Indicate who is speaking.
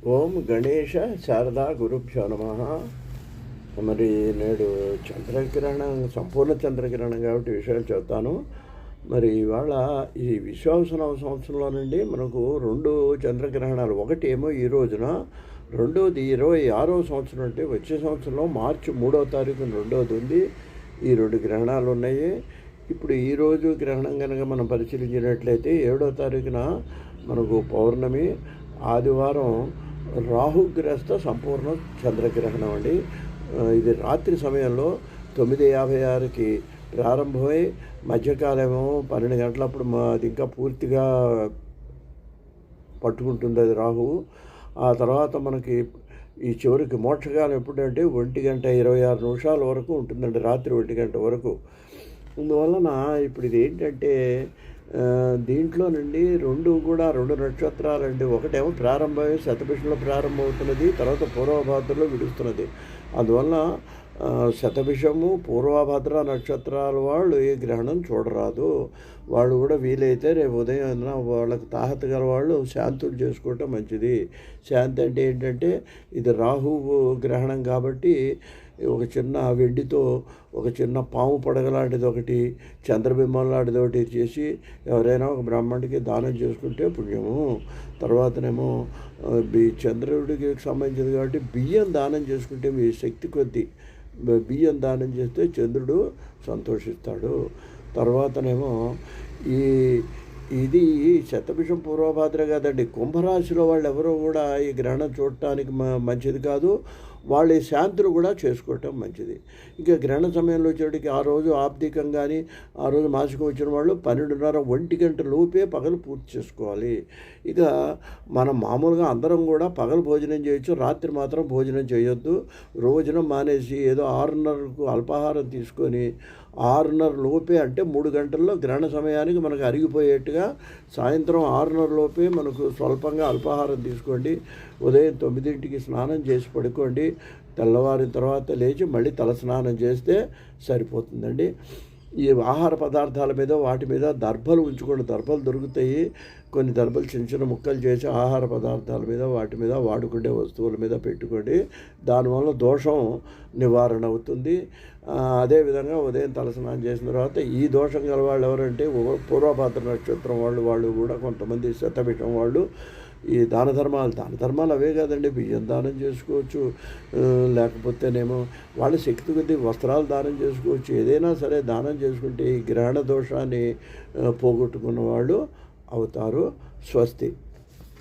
Speaker 1: ఓం గణేష శారదా గురుభ్యో నమః. మరి నేడు చంద్రగ్రహణం, సంపూర్ణ చంద్రగ్రహణం కాబట్టి విషయాలు చెప్తాను. మరి ఇవాళ ఈ విశ్వావసన సంవత్సరంలో నుండి మనకు 2 చంద్రగ్రహణాలు, ఒకటి ఏమో ఈ రోజున, రెండోది 26వ సంవత్సరం, అంటే వచ్చే సంవత్సరంలో మార్చి 3వ తారీఖున రెండోది ఉంది. ఈ 2 గ్రహణాలు ఉన్నాయి. ఇప్పుడు ఈరోజు గ్రహణం కనుక మనం పరిశీలించినట్లయితే 7వ తారీఖున మనకు పౌర్ణమి, ఆదివారం రాహుగ్రస్త సంపూర్ణ చంద్రగ్రహణం అండి. ఇది రాత్రి సమయంలో 9:56కి ప్రారంభమై మధ్యకాలమేమో 12 గంటలప్పుడు అది ఇంకా పూర్తిగా పట్టుకుంటుంది అది రాహువు. ఆ తర్వాత మనకి ఈ చివరికి మోక్షకాలం ఎప్పుడంటే 1:26 వరకు ఉంటుందండి, రాత్రి 1 గంట వరకు. అందువలన ఇప్పుడు ఇది ఏంటంటే దీంట్లో నుండి రెండు నక్షత్రాలండి. ఒకటేమో ప్రారంభమై శతభిషంలో ప్రారంభమవుతున్నది, తర్వాత పూర్వభాద్రలో విడుస్తున్నది. అందువల్ల శతభిషము, పూర్వభద్ర నక్షత్రాల వాళ్ళు ఈ గ్రహణం చూడరాదు. వాళ్ళు కూడా వీలైతే రేపు ఉదయం వాళ్ళకి తాహత గల వాళ్ళు శాంతులు చేసుకోవటం మంచిది. శాంతి అంటే ఏంటంటే ఇది రాహువు గ్రహణం కాబట్టి ఒక చిన్న వెండితో ఒక చిన్న పాము పడగలాంటిది ఒకటి, చంద్రబింబం లాంటిది ఒకటి చేసి ఎవరైనా ఒక బ్రాహ్మణుడికి దానం చేసుకుంటే పుణ్యము. తర్వాతనేమో చంద్రుడికి సంబంధించింది కాబట్టి బియ్యం దానం చేసుకుంటే మీ శక్తి కొద్దీ బియ్యం దానం చేస్తే చంద్రుడు సంతోషిస్తాడు. తర్వాతనేమో ఇది శతభిషం పూర్వభాద్ర కాదండి. కుంభరాశిలో వాళ్ళు ఎవరో కూడా ఈ గ్రహణం చూడటానికి మంచిది కాదు. వాళ్ళ శాంతులు కూడా చేసుకోవటం మంచిది. ఇంకా గ్రహణ సమయంలో వచ్చేటికి ఆ రోజు ఆబ్దికం కానీ ఆ రోజు మాసికం వచ్చిన వాళ్ళు 12:30-1 గంట లోపే పగలు పూర్తి చేసుకోవాలి. ఇక మనం మామూలుగా అందరం కూడా పగలు భోజనం చేయొచ్చు, రాత్రి మాత్రం భోజనం చేయొద్దు. రోజున మానేసి ఏదో 6:30కు అల్పాహారం తీసుకొని 6:30 లోపే, అంటే 3 గంటల్లో గ్రహణ సమయానికి మనకు అరిగిపోయేట్టుగా సాయంత్రం 6:30 లోపే మనకు స్వల్పంగా అల్పాహారం తీసుకోండి. ఉదయం 9ంటికి స్నానం చేసి పడుకోండి. తెల్లవారిన తర్వాత లేచి మళ్ళీ తల స్నానం చేస్తే సరిపోతుందండి. ఈ ఆహార పదార్థాల మీద వాటి మీద దర్భలు ఉంచుకోండి. దర్భలు దొరుకుతాయి. కొన్ని దర్భలు చిన్న చిన్న ముక్కలు చేసి ఆహార పదార్థాల మీద వాటి మీద వాడుకునే వస్తువుల మీద పెట్టుకోండి. దానివల్ల దోషం నివారణ అవుతుంది. అదేవిధంగా ఉదయం తలస్నానం చేసిన తర్వాత ఈ దోషం గల వాళ్ళు ఎవరంటే పూర్వభాద్ర నక్షత్రం వాళ్ళు కూడా కొంతమంది శతభిషం వాళ్ళు ఈ దాన ధర్మాలు అవే కాదండి. బియ్యం దానం చేసుకోవచ్చు, లేకపోతేనేమో వాళ్ళ శక్తి కొద్దీ వస్త్రాలు దానం చేసుకోవచ్చు. ఏదైనా సరే దానం చేసుకుంటే ఈ గ్రహణ దోషాన్ని పోగొట్టుకున్న వాళ్ళు అవుతారు. స్వస్తి.